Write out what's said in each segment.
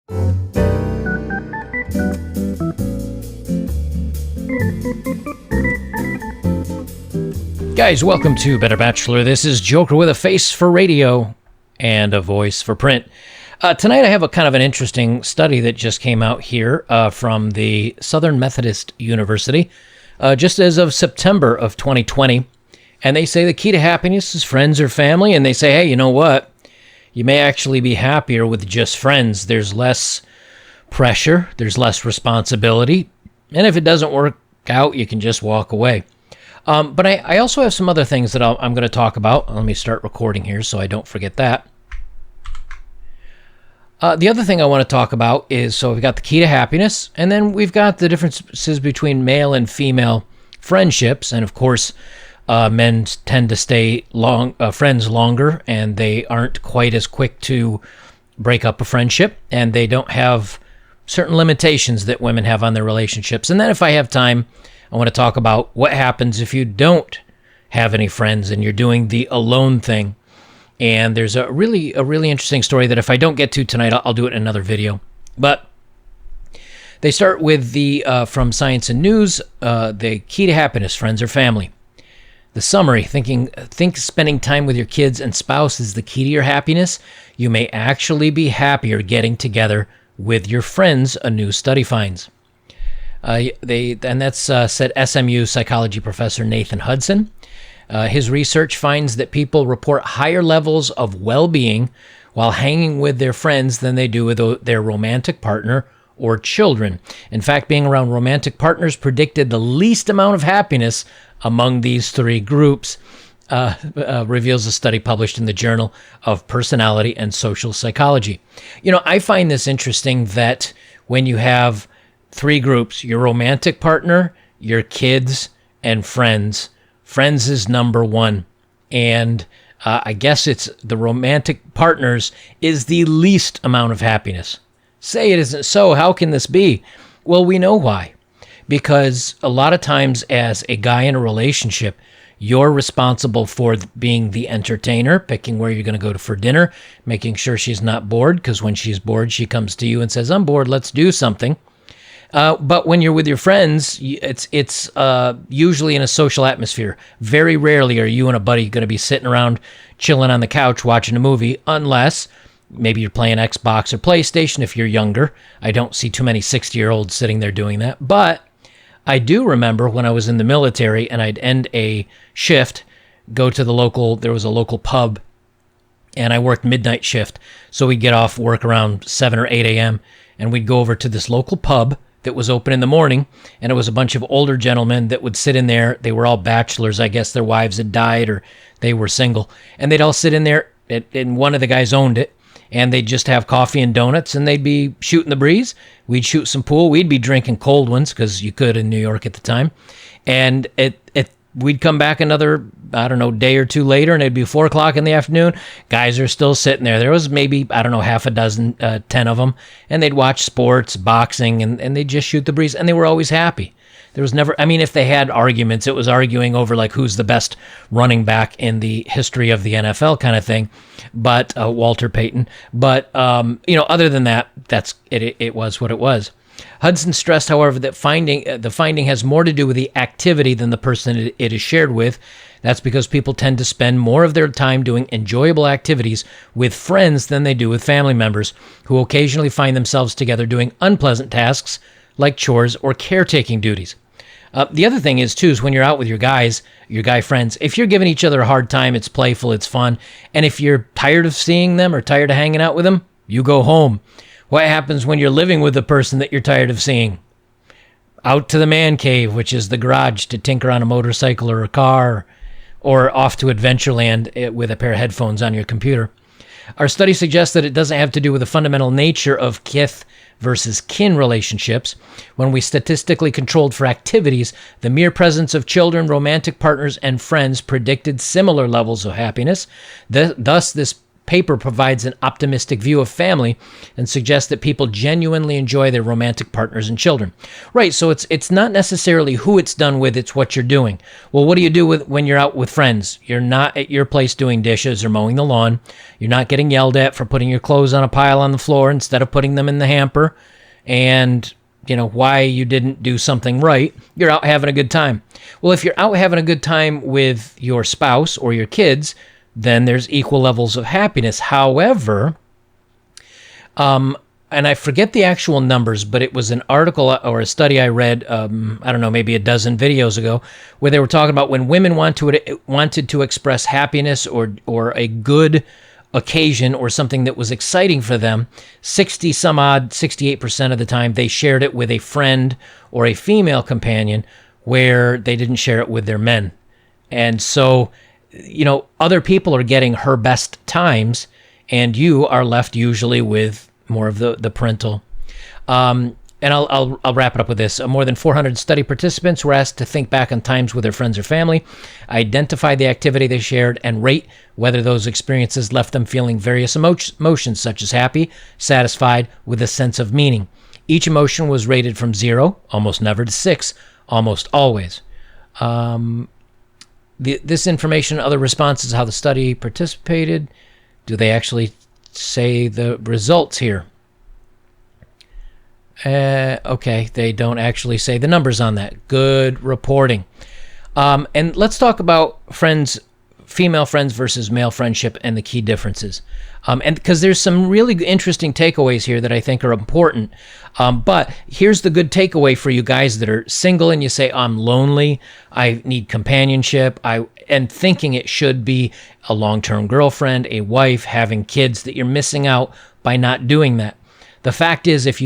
Guys, welcome to Better Bachelor. This is Joker with a face for radio and a voice for print. Tonight I have a kind of an interesting study that just came out here from the Southern Methodist University, just as of September of 2020. And they say the key to happiness is friends or family. And they say, hey, you know what? You may actually be happier with just friends. There's less pressure. There's less responsibility. And if it doesn't work out, you can just walk away. But I also have some other things that I'm going to talk about. Let me start recording here so I don't forget that. The other thing I want to talk about is, so we've got the key to happiness, and then we've got the differences between male and female friendships. And of course, men tend to stay friends longer, and they aren't quite as quick to break up a friendship, and they don't have certain limitations that women have on their relationships. And then if I have time, I want to talk about what happens if you don't have any friends and you're doing the alone thing. And there's a really interesting story that if I don't get to tonight, I'll do it in another video. But they start with the from Science and News, the key to happiness, friends or family. The summary: think spending time with your kids and spouse is the key to your happiness. You may actually be happier getting together with your friends, a new study finds. That's said SMU psychology professor Nathan Hudson. His research finds that people report higher levels of well-being while hanging with their friends than they do with their romantic partner or children. In fact, being around romantic partners predicted the least amount of happiness among these three groups, reveals a study published in the Journal of Personality and Social Psychology. You know, I find this interesting that when you have three groups: your romantic partner, your kids, and friends. Friends is number one. And I guess it's the romantic partners is the least amount of happiness. Say it isn't so. How can this be? Well, we know why. Because a lot of times as a guy in a relationship, you're responsible for being the entertainer, picking where you're going to go for dinner, making sure she's not bored, because when she's bored, she comes to you and says, I'm bored, let's do something. But when you're with your friends, it's usually in a social atmosphere. Very rarely are you and a buddy going to be sitting around chilling on the couch watching a movie, unless maybe you're playing Xbox or PlayStation if you're younger. I don't see too many 60-year-olds sitting there doing that. But I do remember when I was in the military and I'd end a shift, go to there was a local pub, and I worked midnight shift. So we'd get off work around 7 or 8 a.m., and we'd go over to this local pub that was open in the morning, and it was a bunch of older gentlemen that would sit in there. They were all bachelors. I guess their wives had died or they were single, and they'd all sit in there, and one of the guys owned it, and they'd just have coffee and donuts, and they'd be shooting the breeze. We'd shoot some pool. We'd be drinking cold ones because you could in New York at the time, and we'd come back another, day or two later, and it'd be 4 o'clock in the afternoon. Guys are still sitting there. There was maybe, half a dozen, 10 of them, and they'd watch sports, boxing, and they'd just shoot the breeze, and they were always happy. There was never, if they had arguments, it was arguing over like who's the best running back in the history of the NFL kind of thing, but Walter Payton. But, other than that, it was what it was. Hudson stressed, however, that the finding has more to do with the activity than the person it is shared with. That's because people tend to spend more of their time doing enjoyable activities with friends than they do with family members, who occasionally find themselves together doing unpleasant tasks like chores or caretaking duties. The other thing is, too, is when you're out with your guy friends, if you're giving each other a hard time, it's playful, it's fun. And if you're tired of seeing them or tired of hanging out with them, you go home. What happens when you're living with the person that you're tired of seeing? Out to the man cave, which is the garage, to tinker on a motorcycle or a car, or off to Adventureland with a pair of headphones on your computer. Our study suggests that it doesn't have to do with the fundamental nature of kith versus kin relationships. When we statistically controlled for activities, the mere presence of children, romantic partners, and friends predicted similar levels of happiness. Thus, this paper provides an optimistic view of family and suggests that people genuinely enjoy their romantic partners and children. Right, so it's not necessarily who it's done with, it's what you're doing. Well, what do you do when you're out with friends? You're not at your place doing dishes or mowing the lawn. You're not getting yelled at for putting your clothes on a pile on the floor instead of putting them in the hamper. And why you didn't do something right. You're out having a good time. Well, if you're out having a good time with your spouse or your kids, then there's equal levels of happiness. However, and I forget the actual numbers, but it was an article or a study I read, I don't know, maybe a dozen videos ago, where they were talking about when women wanted to express happiness or a good occasion or something that was exciting for them, 68% of the time they shared it with a friend or a female companion, where they didn't share it with their men. And so, other people are getting her best times, and you are left usually with more of the parental. And I'll wrap it up with this. More than 400 study participants were asked to think back on times with their friends or family, identify the activity they shared, and rate whether those experiences left them feeling various emotions, such as happy, satisfied, with a sense of meaning. Each emotion was rated from 0, almost never, to 6, almost always. This information and other responses, how the study participated, do they actually say the results here? Okay, they don't actually say the numbers on that. Good reporting. And let's talk about female friends versus male friendship and the key differences. And because there's some really interesting takeaways here that I think are important. But here's the good takeaway for you guys that are single and you say, I'm lonely, I need companionship, and thinking it should be a long-term girlfriend, a wife, having kids, that you're missing out by not doing that. The fact is, if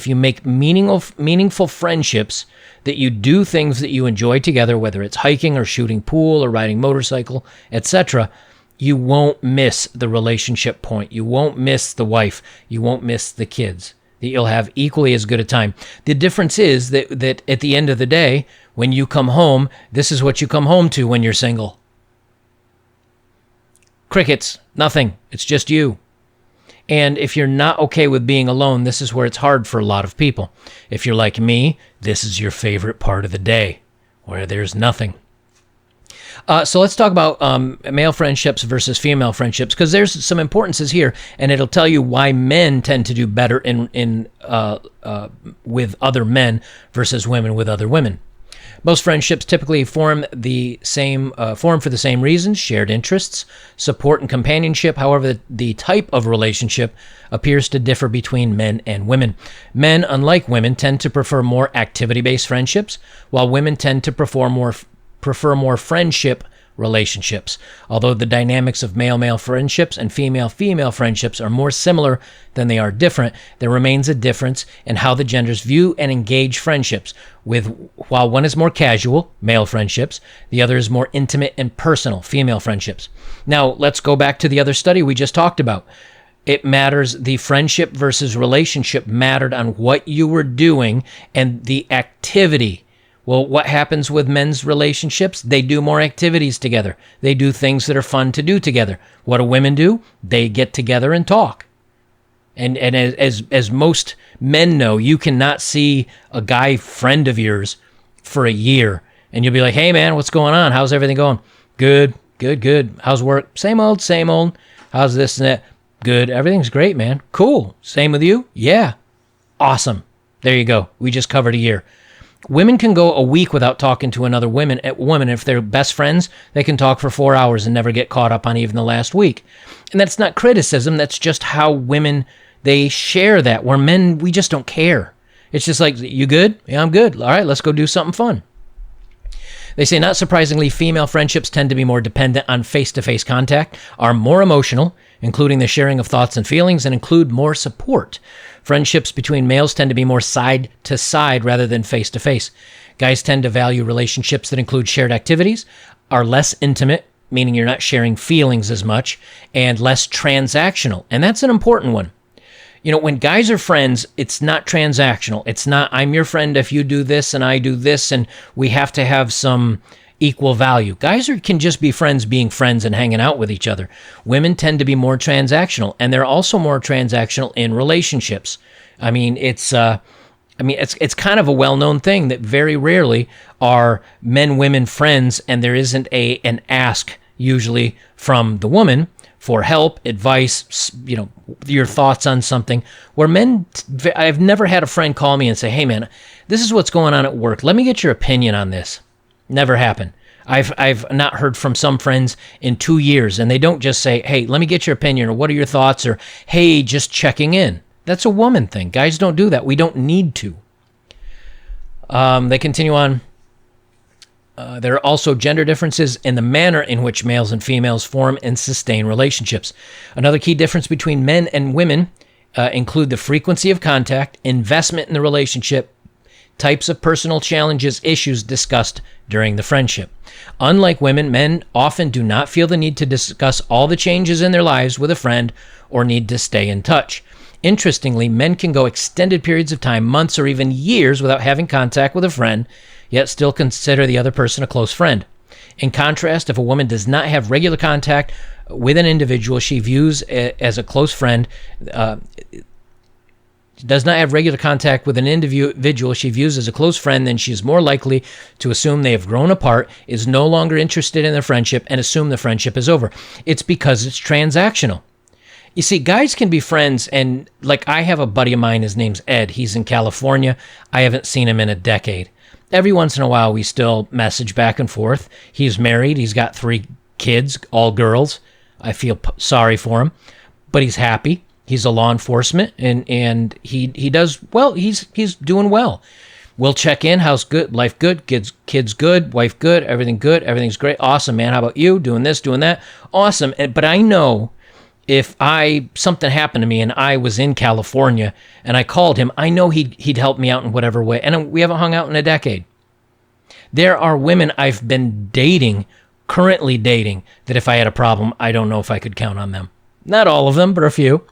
you make meaningful friendships, that you do things that you enjoy together, whether it's hiking or shooting pool or riding motorcycle, etc., you won't miss the relationship point. You won't miss the wife. You won't miss the kids. That you'll have equally as good a time. The difference is that at the end of the day, when you come home, this is what you come home to when you're single. Crickets, nothing. It's just you. And if you're not okay with being alone, this is where it's hard for a lot of people. If you're like me, this is your favorite part of the day, where there's nothing. So let's talk about male friendships versus female friendships, because there's some importances here, and it'll tell you why men tend to do better with other men versus women with other women. Most friendships typically form for the same reasons: shared interests, support, and companionship. However, the type of relationship appears to differ between men and women. Men, unlike women, tend to prefer more activity-based friendships, while women tend to prefer more friendship relationships. Although the dynamics of male-male friendships and female-female friendships are more similar than they are different, there remains a difference in how the genders view and engage friendships, while one is more casual, male friendships, the other is more intimate and personal, female friendships. Now, let's go back to the other study we just talked about. It matters, the friendship versus relationship mattered on what you were doing and the activity. Well, what happens with men's relationships? They do more activities together. They do things that are fun to do together. What do women do? They get together and talk. And as most men know, you cannot see a guy friend of yours for a year, and you'll be like, hey, man, what's going on? How's everything going? Good. How's work? Same old. How's this and that? Good. Everything's great, man. Cool. Same with you? Yeah. Awesome. There you go. We just covered a year. Women can go a week without talking to another woman. If they're best friends, they can talk for 4 hours and never get caught up on even the last week. And that's not criticism. That's just how women, they share that. Where men, we just don't care. It's just like, you good? Yeah, I'm good. All right, let's go do something fun. They say, not surprisingly, female friendships tend to be more dependent on face-to-face contact, are more emotional, including the sharing of thoughts and feelings, and include more support. Friendships between males tend to be more side-to-side rather than face-to-face. Guys tend to value relationships that include shared activities, are less intimate, meaning you're not sharing feelings as much, and less transactional. And that's an important one. When guys are friends, it's not transactional. It's not, I'm your friend if you do this and I do this, and we have to have some, equal value. Guys can just be friends being friends and hanging out with each other. Women tend to be more transactional, and they're also more transactional in relationships. It's kind of a well-known thing that very rarely are men-women friends, and there isn't an ask usually from the woman for help, advice, your thoughts on something. Where men, I've never had a friend call me and say, "Hey man, this is what's going on at work. Let me get your opinion on this." Never happened. I've not heard from some friends in 2 years, and they don't just say, "Hey, let me get your opinion," or "What are your thoughts?" or "Hey, just checking in." That's a woman thing. Guys don't do that. We don't need to. They continue on. There are also gender differences in the manner in which males and females form and sustain relationships. Another key difference between men and women include the frequency of contact, investment in the relationship, types of personal challenges, issues discussed during the friendship. Unlike women, men often do not feel the need to discuss all the changes in their lives with a friend or need to stay in touch. Interestingly, men can go extended periods of time, months or even years, without having contact with a friend, yet still consider the other person a close friend. In contrast, if a woman does not have regular contact with an individual she views as a close friend, does not have regular contact with an individual she views as a close friend, then she is more likely to assume they have grown apart, is no longer interested in their friendship, and assume the friendship is over. It's because it's transactional. You see, guys can be friends, and like I have a buddy of mine, his name's Ed. He's in California. I haven't seen him in a decade. Every once in a while, we still message back and forth. He's married. He's got 3 kids, all girls. I feel sorry for him, but he's happy. He's a law enforcement, and he does well. He's doing well. We'll check in. How's good? Life good? Kids good? Wife good? Everything good? Everything's great. Awesome, man. How about you? Doing this, doing that? Awesome. But I know if something happened to me and I was in California and I called him, I know he'd help me out in whatever way. And we haven't hung out in a decade. There are women I've been currently dating, that if I had a problem, I don't know if I could count on them. Not all of them, but a few.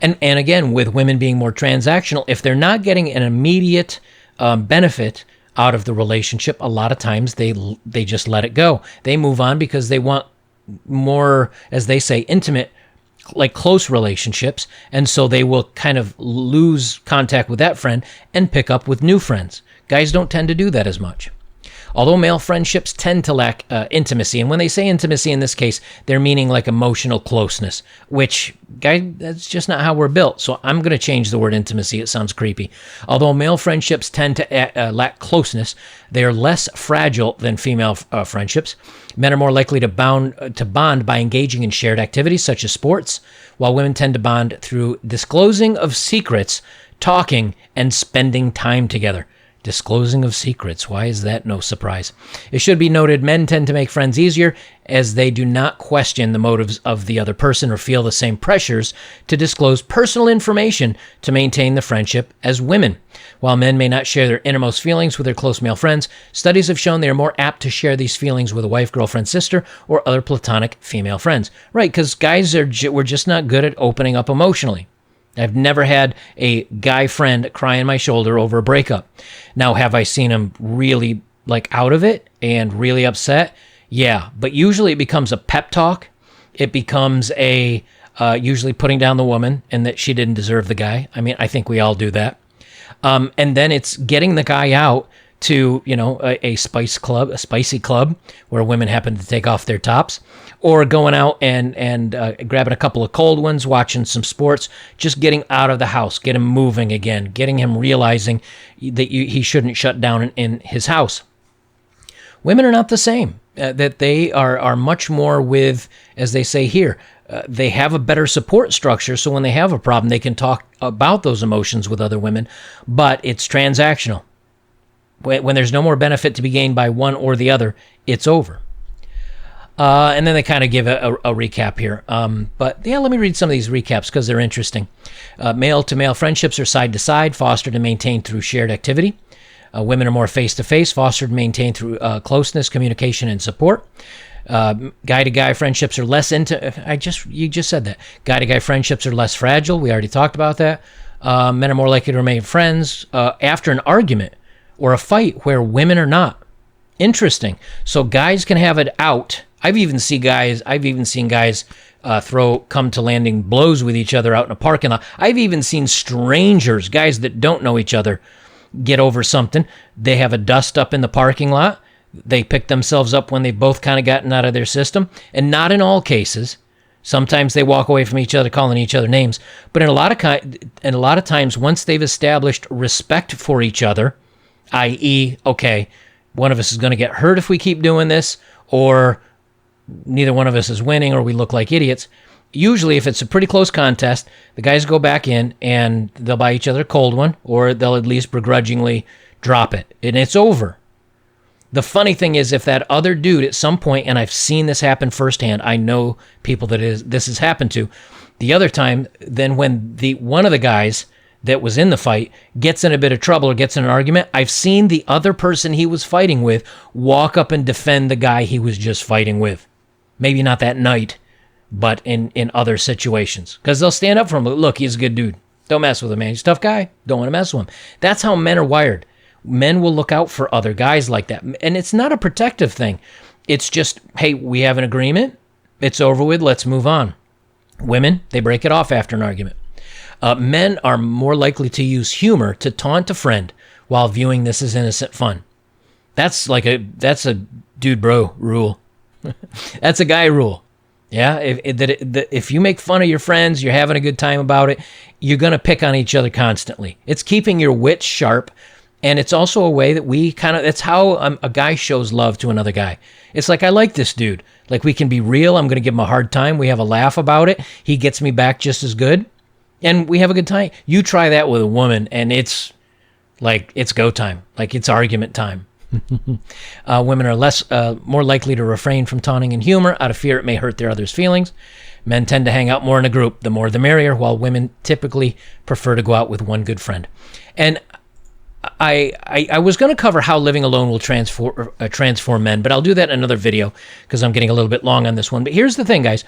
And again, with women being more transactional, if they're not getting an immediate benefit out of the relationship, a lot of times they just let it go. They move on because they want more, as they say, intimate, like close relationships, and so they will kind of lose contact with that friend and pick up with new friends. Guys don't tend to do that as much. Although male friendships tend to lack intimacy, and when they say intimacy in this case, they're meaning like emotional closeness, which, guys, that's just not how we're built. So I'm going to change the word intimacy. It sounds creepy. Although male friendships tend to lack closeness, they are less fragile than female friendships. Men are more likely to bond by engaging in shared activities such as sports, while women tend to bond through disclosing of secrets, talking, and spending time together. Disclosing of secrets. Why is that no surprise? It should be noted men tend to make friends easier as they do not question the motives of the other person or feel the same pressures to disclose personal information to maintain the friendship as women. While men may not share their innermost feelings with their close male friends, studies have shown they are more apt to share these feelings with a wife, girlfriend, sister, or other platonic female friends. Right, because guys we're just not good at opening up emotionally. I've never had a guy friend cry on my shoulder over a breakup. Now, have I seen him really out of it and really upset? Yeah, but usually it becomes a pep talk. It becomes usually putting down the woman and that she didn't deserve the guy. I mean, I think we all do that. And then it's getting the guy out to, a spicy club where women happen to take off their tops, or going out and grabbing a couple of cold ones, watching some sports, just getting out of the house, get him moving again, getting him realizing that he shouldn't shut down in his house. Women are not the same, that they are much more with, as they say here, they have a better support structure, so when they have a problem, they can talk about those emotions with other women, but it's transactional. When there's no more benefit to be gained by one or the other, it's over. And then they kind of give a recap here. But yeah, let me read some of these recaps because they're interesting. Male-to-male friendships are side-to-side, fostered and maintained through shared activity. Women are more face-to-face, fostered and maintained through closeness, communication, and support. Guy-to-guy friendships are less you just said that. Guy-to-guy friendships are less fragile. We already talked about that. Men are more likely to remain friends after an argument or a fight, where women are not. Interesting. So guys can have it out. I've even seen guys come to landing blows with each other out in a parking lot. I've even seen strangers, guys that don't know each other, get over something. They have a dust up in the parking lot. They pick themselves up when they've both kind of gotten out of their system. And not in all cases. Sometimes they walk away from each other calling each other names. But in a lot of times, once they've established respect for each other, i.e., okay, one of us is going to get hurt if we keep doing this, or neither one of us is winning, or we look like idiots. Usually, if it's a pretty close contest, the guys go back in and they'll buy each other a cold one, or they'll at least begrudgingly drop it, and it's over. The funny thing is, if that other dude at some point, and I've seen this happen firsthand, I know people that this has happened to, the other time, then when one of the guys that was in the fight gets in a bit of trouble or gets in an argument, I've seen the other person he was fighting with walk up and defend the guy he was just fighting with. Maybe not that night, but in other situations. Because they'll stand up for him. Look, he's a good dude. Don't mess with him, man. He's a tough guy. Don't want to mess with him. That's how men are wired. Men will look out for other guys like that. And it's not a protective thing. It's just, hey, we have an agreement. It's over with. Let's move on. Women, they break it off after an argument. Men are more likely to use humor to taunt a friend while viewing this as innocent fun. That's a dude bro rule. That's a guy rule. Yeah, if you make fun of your friends, you're having a good time about it, you're going to pick on each other constantly. It's keeping your wits sharp, and it's also a way that that's how a guy shows love to another guy. It's like, I like this dude. Like, we can be real. I'm going to give him a hard time. We have a laugh about it. He gets me back just as good. And we have a good time. You try that with a woman, and it's like, it's go time. Like, it's argument time. Women are more likely to refrain from taunting and humor out of fear it may hurt their others' feelings. Men tend to hang out more in a group. The more the merrier, while women typically prefer to go out with one good friend. And I was going to cover how living alone will transform men, but I'll do that in another video because I'm getting a little bit long on this one. But here's the thing, guys.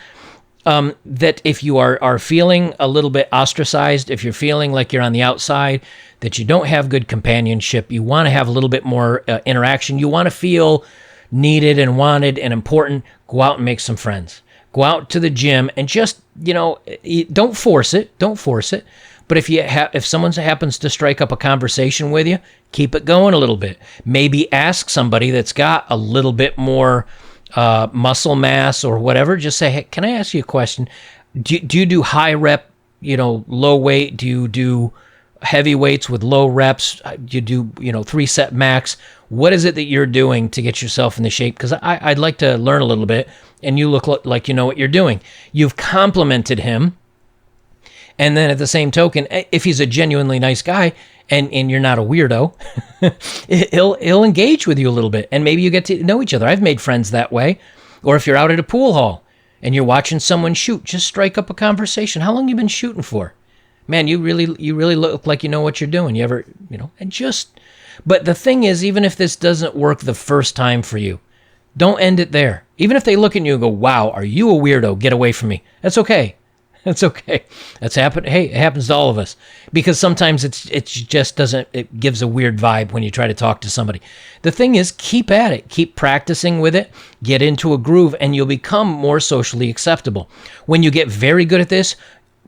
That if you are feeling a little bit ostracized, if you're feeling like you're on the outside, that you don't have good companionship, you want to have a little bit more interaction, you want to feel needed and wanted and important, go out and make some friends. Go out to the gym and just, don't force it. Don't force it. But if someone happens to strike up a conversation with you, keep it going a little bit. Maybe ask somebody that's got a little bit more muscle mass or whatever. Just say, hey, can I ask you a question? Do you do high rep, low weight? Do you do heavy weights with low reps? Do you do, 3-set max? What is it that you're doing to get yourself in the shape? Because I'd like to learn a little bit, and you look like you know what you're doing. You've complimented him. And then at the same token, if he's a genuinely nice guy and you're not a weirdo, he'll engage with you a little bit, and maybe you get to know each other. I've made friends that way. Or if you're out at a pool hall and you're watching someone shoot, just strike up a conversation. How long you been shooting for? Man, you really look like you know what you're doing. You ever, but the thing is, even if this doesn't work the first time for you, don't end it there. Even if they look at you and go, wow, are you a weirdo? Get away from me. That's okay. That's okay. That's happened. Hey, it happens to all of us, because sometimes it gives a weird vibe when you try to talk to somebody. The thing is, keep at it. Keep practicing with it. Get into a groove, and you'll become more socially acceptable. When you get very good at this,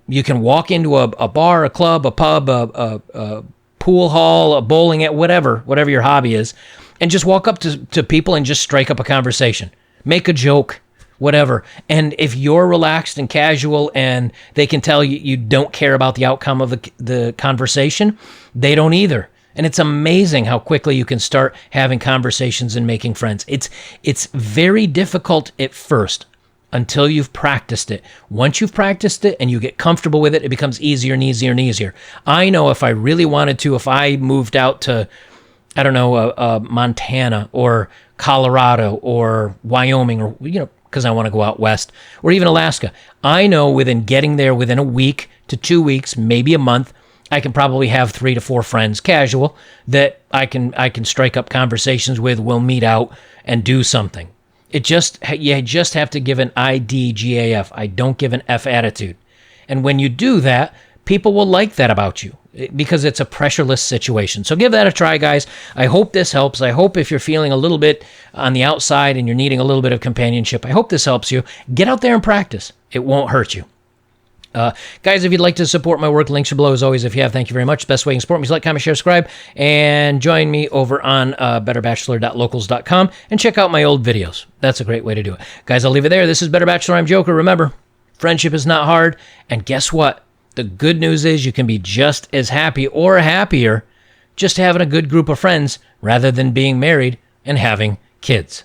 you can walk into a bar, a club, a pub, a pool hall, a bowling, whatever your hobby is, and just walk up to people and just strike up a conversation. Make a joke. Whatever. And if you're relaxed and casual and they can tell you don't care about the outcome of the conversation, they don't either. And it's amazing how quickly you can start having conversations and making friends. It's very difficult at first until you've practiced it. Once you've practiced it and you get comfortable with it, it becomes easier and easier and easier. I know if I really wanted to, if I moved out to, I don't know, Montana or Colorado or Wyoming or, because I want to go out west, or even Alaska. I know within a week to 2 weeks, maybe a month, I can probably have 3 to 4 friends, casual, that I can strike up conversations with. We'll meet out and do something. You just have to give an IDGAF. I don't give an F attitude. And when you do that, people will like that about you. because it's a pressureless situation. So give that a try, guys. I hope this helps. I hope if you're feeling a little bit on the outside and you're needing a little bit of companionship, I hope this helps you. Get out there and practice. It won't hurt you. Guys, if you'd like to support my work, links are below as always. If you have, thank you very much. Best way you can support me is like, comment, share, subscribe, and join me over on betterbachelor.locals.com and check out my old videos. That's a great way to do it. Guys, I'll leave it there. This is Better Bachelor. I'm Joker. Remember, friendship is not hard. And guess what? The good news is you can be just as happy or happier just having a good group of friends rather than being married and having kids.